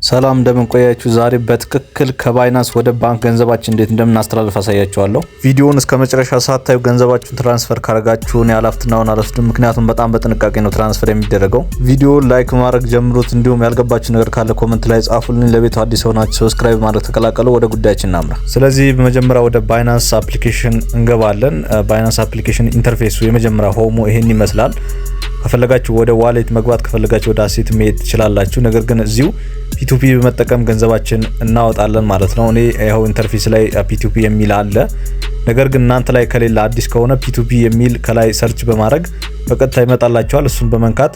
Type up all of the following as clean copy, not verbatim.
ሰላም እንደምን ቆያችሁ። ዛሬ በትክክል ከባይናንስ ወደ ባንክ ገንዘባችን እንዴት እንደምናስተላልፍ አሳያችኋለሁ። ቪዲዮውን እስከ መጨረሻ ሳታዩ ገንዘባችሁን ትራንስፈር ካረጋችሁ እኔ አላፍትናውን አልወስድም፣ ምክንያቱም በጣም በጥንቃቄ ነው ትራንስፈር የሚደረገው። ቪዲዮውን ላይክ ማድረግ ጀምሩት። እንዲሁም ያልገባችሁ ነገር ካለ ኮሜንት ላይ ጻፉልኝ። ለቤቱ አዲስ ሆናችሁ ሰብስክራይብ ማድረግ ተቀላቀሉ። ወደ ጉዳያችን እናምራ። ስለዚህ በመጀመሪያ ወደ ባይናንስ አፕሊኬሽን እንገባለን። ባይናንስ አፕሊኬሽን ኢንተርፌሱ የመጀመሪያ ሆሙ ይሄን ይመስላል። ከፈለጋችሁ ወደ ዋሌት መግባት ከፈለጋችሁ ወደ አሴት መሄድ ትችላላችሁ። ነገር ግን እዚሁ ፒቱፒ በመጠቀም ገንዘባችን እናወጣለን ማለት ነው። እኔ ያው ኢንተርፌስ ላይ ፒቱፒ የሚል አለ። ነገር ግን እናንተ ላይ ከሌላ አዲስ ከሆነ ፒቱፒ የሚል ከላይ ሰርች በማድረግ በቀጥታ ይመጣላችኋል። እሱን በመንካት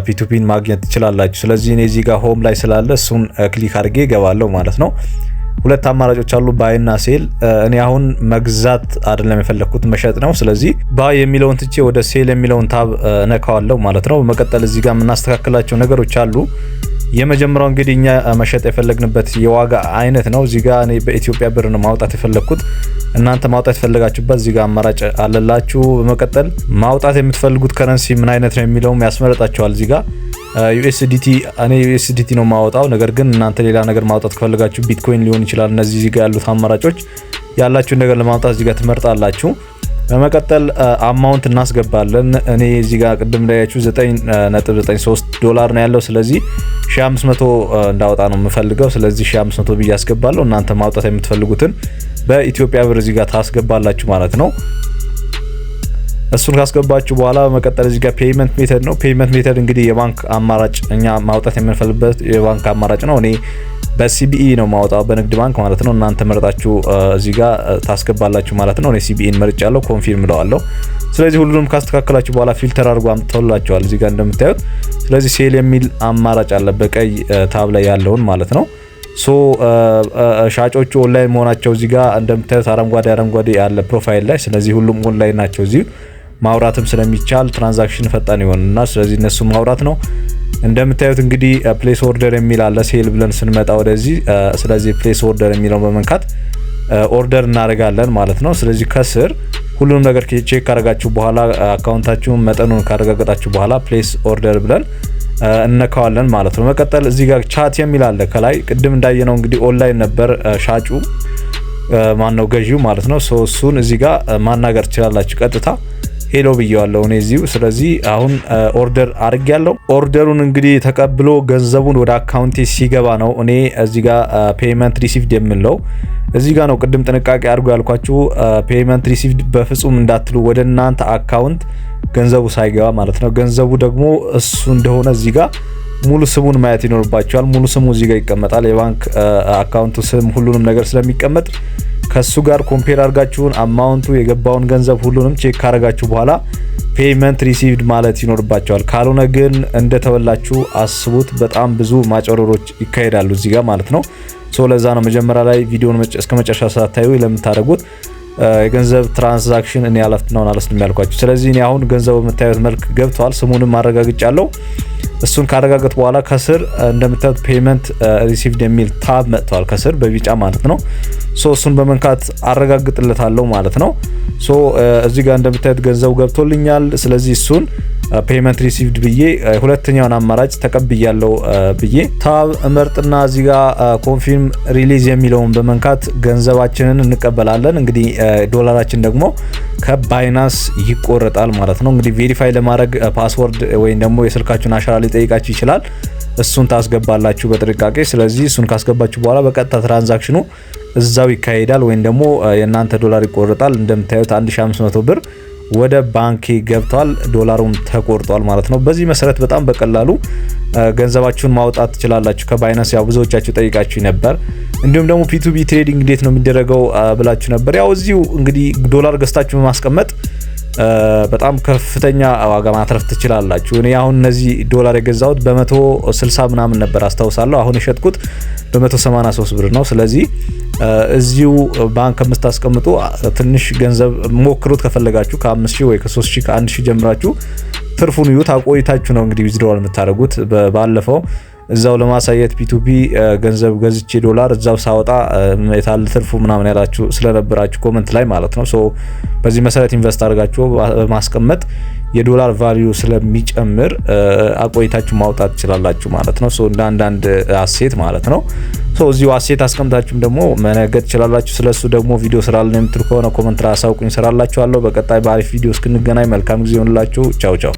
ፒቱፒን ማግኘት ትችላላችሁ። ስለዚህ እኔ እዚህ ጋር ሆም ላይ ስላለ እሱን ክሊክ አድርጌ እገባለሁ ማለት ነው። ሁለት አማራጮች አሉ፣ ባይ እና ሴል። እኔ አሁን መግዛት አይደለም የፈለኩት መሸጥ ነው። ስለዚህ ባይ የሚለውን ትቼ ወደ ሴል የሚለውን ታብ ነካዋለሁ ማለት ነው። በመቀጠል እዚህ ጋር የምናስተካክላቸው ነገሮች አሉ። የመጀመሪያው እንግዲህ እኛ መሸጥ የፈለግንበት የዋጋ አይነት ነው። እዚህ ጋር እኔ በኢትዮጵያ ብር ነው ማውጣት የፈለኩት። እናንተ ማውጣት የፈለጋችሁበት እዚህ ጋር አማራጭ አለላችሁ። በመቀጠል ማውጣት የምትፈልጉት ከረንሲ ምን አይነት ነው የሚለውም ያስመረጣችኋል። እዚህ ጋር ዩኤስዲቲ እኔ ዩኤስዲቲ ነው ማውጣው። ነገር ግን እናንተ ሌላ ነገር ማውጣት ከፈለጋችሁ ቢትኮይን ሊሆን ይችላል። እነዚህ እዚህ ጋር ያሉት አማራጮች ያላችሁን ነገር ለማውጣት እዚህ ጋር ትመርጣላችሁ። በመቀጠል አማውንት እናስገባለን። እኔ እዚህ ጋር ቅድም እንዳያችሁ $9.93 ነው ያለው። ስለዚህ 1500 እንዳወጣ ነው የምፈልገው። ስለዚህ 1500 ብዬ አስገባለሁ። እናንተ ማውጣት የምትፈልጉትን በኢትዮጵያ ብር እዚህ ጋር ታስገባላችሁ ማለት ነው። እሱን ካስገባችሁ በኋላ በመቀጠል እዚህ ጋር ፔይመንት ሜተድ ነው። ፔይመንት ሜተድ እንግዲህ የባንክ አማራጭ እኛ ማውጣት የምንፈልግበት የባንክ አማራጭ ነው። እኔ በሲቢኢ ነው ማውጣው፣ በንግድ ባንክ ማለት ነው። እናንተ መርጣችሁ እዚህ ጋር ታስገባላችሁ ማለት ነው። እኔ ሲቢኢን መርጫለሁ፣ ኮንፊርም እለዋለሁ። ስለዚህ ሁሉንም ካስተካከላችሁ በኋላ ፊልተር አድርጎ አምጥቶላችኋል እዚህ ጋር እንደምታዩት። ስለዚህ ሴል የሚል አማራጭ አለ በቀይ ታብ ላይ ያለውን ማለት ነው። ሻጮቹ ኦንላይን መሆናቸው እዚህ ጋር እንደምታዩት አረንጓዴ ያለ ፕሮፋይል ላይ። ስለዚህ ሁሉም ኦንላይን ናቸው። እዚህ ማውራትም ስለሚቻል ትራንዛክሽን ፈጣን ይሆንና ስለዚህ እነሱ ማውራት ነው። እንደምታዩት እንግዲህ ፕሌስ ኦርደር የሚል አለ ሴል ብለን ስንመጣ ወደዚህ። ስለዚህ ፕሌስ ኦርደር የሚለውን በመንካት ኦርደር እናደርጋለን ማለት ነው። ስለዚህ ከስር ሁሉንም ነገር ቼክ ካደረጋችሁ በኋላ አካውንታችሁን መጠኑን ካረጋገጣችሁ በኋላ ፕሌስ ኦርደር ብለን እነካዋለን ማለት ነው። መቀጠል እዚህ ጋር ቻት የሚል አለ ከላይ። ቅድም እንዳየነው እንግዲህ ኦንላይን ነበር ሻጩ ማነው ገዢው ማለት ነው። እሱን እዚህ ጋር ማናገር ትችላላችሁ ቀጥታ ሄሎ ብየዋለሁ እኔ እዚሁ። ስለዚህ አሁን ኦርደር አድርጌያለሁ። ኦርደሩን እንግዲህ ተቀብሎ ገንዘቡን ወደ አካውንቴ ሲገባ ነው እኔ እዚህ ጋር ፔይመንት ሪሲቭድ የምንለው እዚህ ጋር ነው። ቅድም ጥንቃቄ አድርጎ ያልኳችሁ ፔይመንት ሪሲቭድ በፍጹም እንዳትሉ፣ ወደ እናንተ አካውንት ገንዘቡ ሳይገባ ማለት ነው። ገንዘቡ ደግሞ እሱ እንደሆነ እዚህ ጋር ሙሉ ስሙን ማየት ይኖርባቸዋል። ሙሉ ስሙ እዚህ ጋር ይቀመጣል። የባንክ አካውንቱ ስም ሁሉንም ነገር ስለሚቀመጥ ከሱ ጋር ኮምፔር አድርጋችሁን አማውንቱ የገባውን ገንዘብ ሁሉንም ቼክ ካረጋችሁ በኋላ ፔይመንት ሪሲቭድ ማለት ይኖርባቸዋል። ካልሆነ ግን እንደተበላችሁ አስቡት። በጣም ብዙ ማጭበርበሮች ይካሄዳሉ እዚህ ጋር ማለት ነው። ለዛ ነው መጀመሪያ ላይ ቪዲዮውን እስከ መጨረሻ ሳታዩ ለምታደርጉት የገንዘብ ትራንዛክሽን እኔ አላፍትናውን አልወስድም ያልኳችሁ። ስለዚህ እኔ አሁን ገንዘቡ የምታዩት መልክ ገብቷል። ስሙንም አረጋግጫለሁ። እሱን ካረጋገጥ በኋላ ከስር እንደምታዩት ፔይመንት ሪሲቭድ የሚል ታብ መጥቷል ከስር በቢጫ ማለት ነው። እሱን በመንካት አረጋግጥለታለሁ ማለት ነው። እዚህ ጋር እንደምታዩት ገንዘቡ ገብቶልኛል። ስለዚህ እሱን ፔይመንት ሪሲቭድ ብዬ ሁለተኛውን አማራጭ ተቀብያለሁ ብዬ ታብ እመርጥና እዚህ ጋር ኮንፊርም ሪሊዝ የሚለውን በመንካት ገንዘባችንን እንቀበላለን። እንግዲህ ዶላራችን ደግሞ ከባይናንስ ይቆረጣል ማለት ነው። እንግዲህ ቬሪፋይ ለማድረግ ፓስወርድ ወይም ደግሞ የስልካችሁን አሻራ ሊጠይቃችሁ ይችላል። እሱን ታስገባላችሁ በጥንቃቄ። ስለዚህ እሱን ካስገባችሁ በኋላ በቀጥታ ትራንዛክሽኑ እዛው ይካሄዳል ወይም ደግሞ የእናንተ ዶላር ይቆረጣል። እንደምታዩት 1500 ብር ወደ ባንክ ገብቷል። ዶላሩን ተቆርጧል ማለት ነው። በዚህ መሰረት በጣም በቀላሉ ገንዘባችሁን ማውጣት ትችላላችሁ ከባይናንስ። ያው ብዙዎቻችሁ ጠይቃችሁ ነበር። እንዲሁም ደግሞ ፒቱፒ ትሬዲንግ እንዴት ነው የሚደረገው ብላችሁ ነበር። ያው እዚሁ እንግዲህ ዶላር ገዝታችሁ በማስቀመጥ በጣም ከፍተኛ ዋጋ ማትረፍ ትችላላችሁ። እኔ አሁን እነዚህ ዶላር የገዛሁት በ160 ምናምን ነበር አስታውሳለሁ። አሁን የሸጥኩት በ183 ብር ነው። ስለዚህ እዚሁ ባንክ ከምታስቀምጡ ትንሽ ገንዘብ ሞክሩት ከፈለጋችሁ ከ5000 ወይ ከ3000 ከ1000 ጀምራችሁ ትርፉን ይዩት። አቆይታችሁ ነው እንግዲህ ዊዝድሮዋል የምታደርጉት። ባለፈው እዛው ለማሳየት ፒቱፒ ገንዘብ ገዝቼ ዶላር እዛው ሳወጣ የታል ትርፉ ምናምን ያላችሁ ስለነበራችሁ ኮሜንት ላይ ማለት ነው። በዚህ መሰረት ኢንቨስት አድርጋችሁ ማስቀመጥ የዶላር ቫልዩ ስለሚጨምር አቆይታችሁ ማውጣት ትችላላችሁ ማለት ነው። ሶ እንደ አንዳንድ አሴት ማለት ነው። ሶ እዚሁ አሴት አስቀምጣችሁም ደግሞ መነገድ ትችላላችሁ። ስለሱ ደግሞ ቪዲዮ ስራልን የምትሉ ከሆነ ኮሜንት ላይ አሳውቁኝ፣ ሰራላችኋለሁ። በቀጣይ በአሪፍ ቪዲዮ እስክንገናኝ መልካም ጊዜ ይሁንላችሁ። ቻው ቻው።